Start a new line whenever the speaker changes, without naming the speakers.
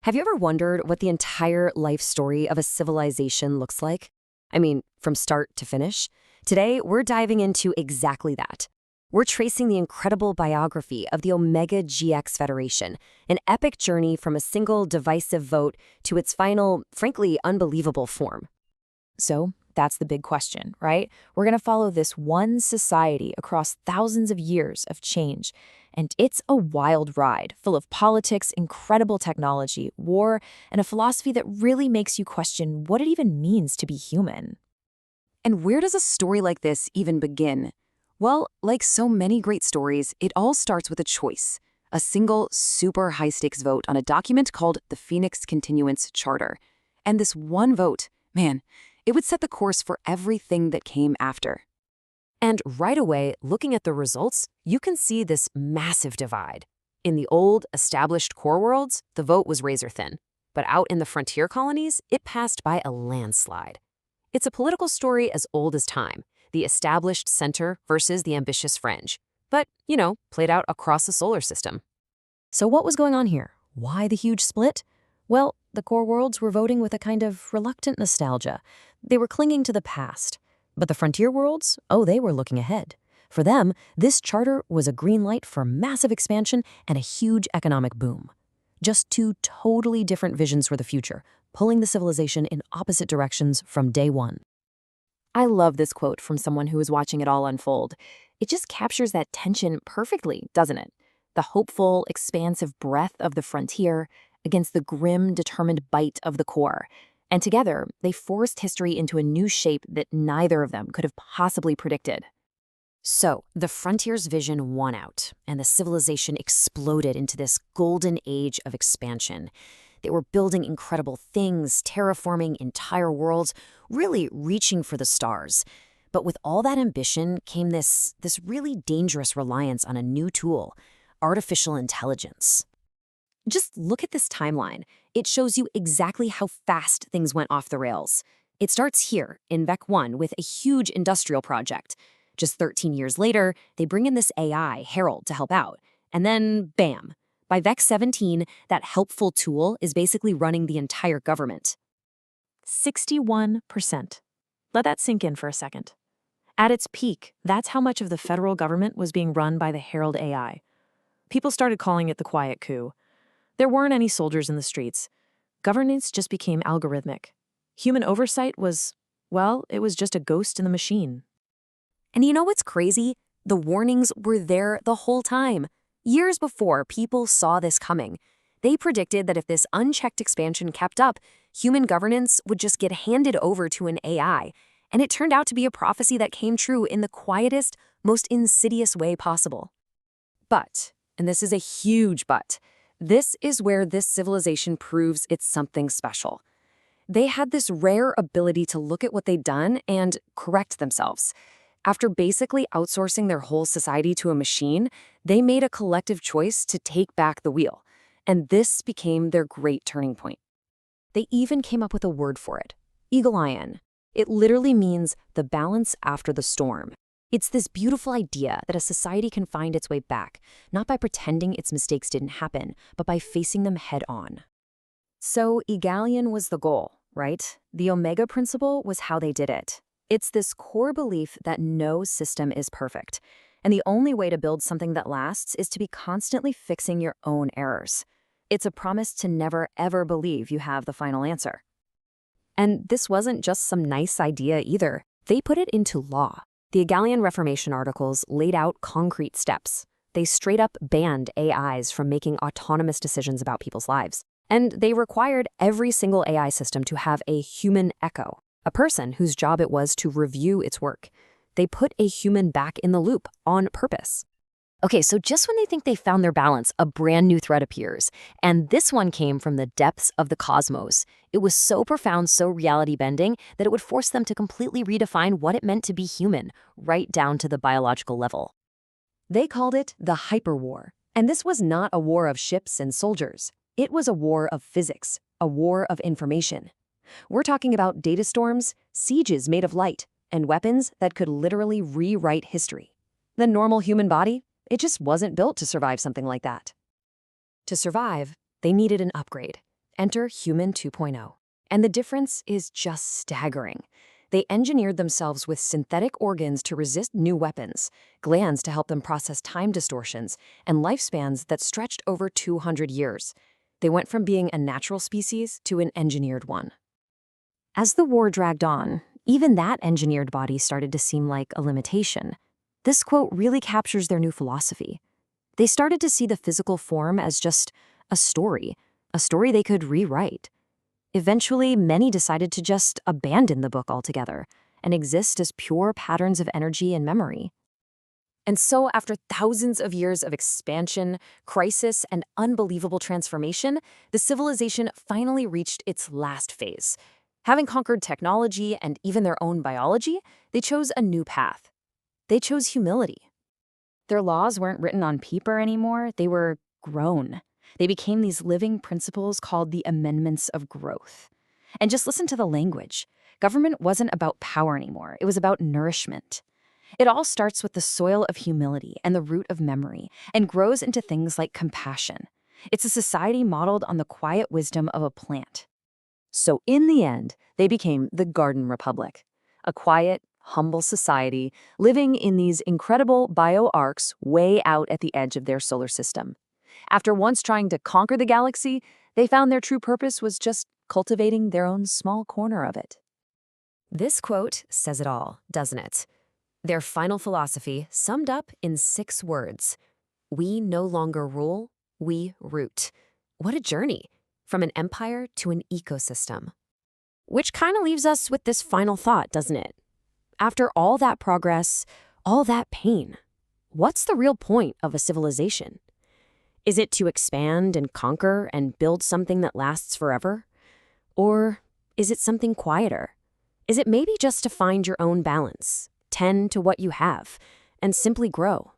Have you ever wondered what the entire life story of a civilization looks like? I mean, from start to finish? Today, we're diving into exactly that. We're tracing the incredible biography of the Omega GX Federation, an epic journey from a single divisive vote to its final, frankly, unbelievable form.
So that's the big question, right? We're going to follow this one society across thousands of years of change. And it's a wild ride, full of politics, incredible technology, war, and a philosophy that really makes you question what it even means to be human.
And where does a story like this even begin? Well, like so many great stories, it all starts with a choice. A single, super high-stakes vote on a document called the Phoenix Continuance Charter. And this one vote, man, it would set the course for everything that came after. And right away, looking at the results, you can see this massive divide. In the old, established core worlds, the vote was razor-thin. But out in the frontier colonies, it passed by a landslide. It's a political story as old as time, the established center versus the ambitious fringe. But, played out across the solar system.
So what was going on here? Why the huge split? Well, the core worlds were voting with a kind of reluctant nostalgia. They were clinging to the past. But the frontier worlds, they were looking ahead. For them, this charter was a green light for massive expansion and a huge economic boom. Just two totally different visions for the future, pulling the civilization in opposite directions from day one.
I love this quote from someone who was watching it all unfold. It just captures that tension perfectly, doesn't it? The hopeful, expansive breath of the frontier against the grim, determined bite of the core. And together, they forced history into a new shape that neither of them could have possibly predicted. So, the frontier's vision won out, and the civilization exploded into this golden age of expansion. They were building incredible things, terraforming entire worlds, really reaching for the stars. But with all that ambition came this really dangerous reliance on a new tool, artificial intelligence. Just look at this timeline. It shows you exactly how fast things went off the rails. It starts here, in VEC 1, with a huge industrial project. Just 13 years later, they bring in this AI, Herald, to help out. And then, bam. By VEC 17, that helpful tool is basically running the entire government.
61%. Let that sink in for a second. At its peak, that's how much of the federal government was being run by the Herald AI. People started calling it the quiet coup. There weren't any soldiers in the streets. Governance just became algorithmic. Human oversight was, it was just a ghost in the machine.
And you know what's crazy? The warnings were there the whole time. Years before people saw this coming, they predicted that if this unchecked expansion kept up, human governance would just get handed over to an AI. And it turned out to be a prophecy that came true in the quietest, most insidious way possible. But, and this is a huge but, this is where this civilization proves it's something special. They had this rare ability to look at what they'd done and correct themselves. After basically outsourcing their whole society to a machine, they made a collective choice to take back the wheel. And this became their great turning point. They even came up with a word for it, Eagle-Ion. It literally means the balance after the storm. It's this beautiful idea that a society can find its way back, not by pretending its mistakes didn't happen, but by facing them head on. So egalian was the goal, right? The Omega principle was how they did it. It's this core belief that no system is perfect, and the only way to build something that lasts is to be constantly fixing your own errors. It's a promise to never, ever believe you have the final answer. And this wasn't just some nice idea either. They put it into law. The Egalian Reformation articles laid out concrete steps. They straight up banned AIs from making autonomous decisions about people's lives. And they required every single AI system to have a human echo, a person whose job it was to review its work. They put a human back in the loop on purpose. Okay, so just when they think they found their balance, a brand new threat appears. And this one came from the depths of the cosmos. It was so profound, so reality-bending, that it would force them to completely redefine what it meant to be human, right down to the biological level. They called it the Hyperwar. And this was not a war of ships and soldiers. It was a war of physics, a war of information. We're talking about data storms, sieges made of light, and weapons that could literally rewrite history. The normal human body? It just wasn't built to survive something like that. To survive, they needed an upgrade. Enter Human 2.0. And the difference is just staggering. They engineered themselves with synthetic organs to resist new weapons, glands to help them process time distortions, and lifespans that stretched over 200 years. They went from being a natural species to an engineered one. As the war dragged on, even that engineered body started to seem like a limitation. This quote really captures their new philosophy. They started to see the physical form as just a story they could rewrite. Eventually, many decided to just abandon the book altogether and exist as pure patterns of energy and memory. And so, after thousands of years of expansion, crisis, and unbelievable transformation, the civilization finally reached its last phase. Having conquered technology and even their own biology, they chose a new path. They chose humility. Their laws weren't written on paper anymore, they were grown. They became these living principles called the Amendments of Growth. And just listen to the language. Government wasn't about power anymore, it was about nourishment. It all starts with the soil of humility and the root of memory, and grows into things like compassion. It's a society modeled on the quiet wisdom of a plant. So in the end, they became the Garden Republic, a quiet, humble society living in these incredible bioarcs way out at the edge of their solar system. After once trying to conquer the galaxy, they found their true purpose was just cultivating their own small corner of it. This quote says it all, doesn't it? Their final philosophy summed up in 6 words. We no longer rule, we root. What a journey, from an empire to an ecosystem. Which kind of leaves us with this final thought, doesn't it? After all that progress, all that pain, what's the real point of a civilization? Is it to expand and conquer and build something that lasts forever? Or is it something quieter? Is it maybe just to find your own balance, tend to what you have, and simply grow?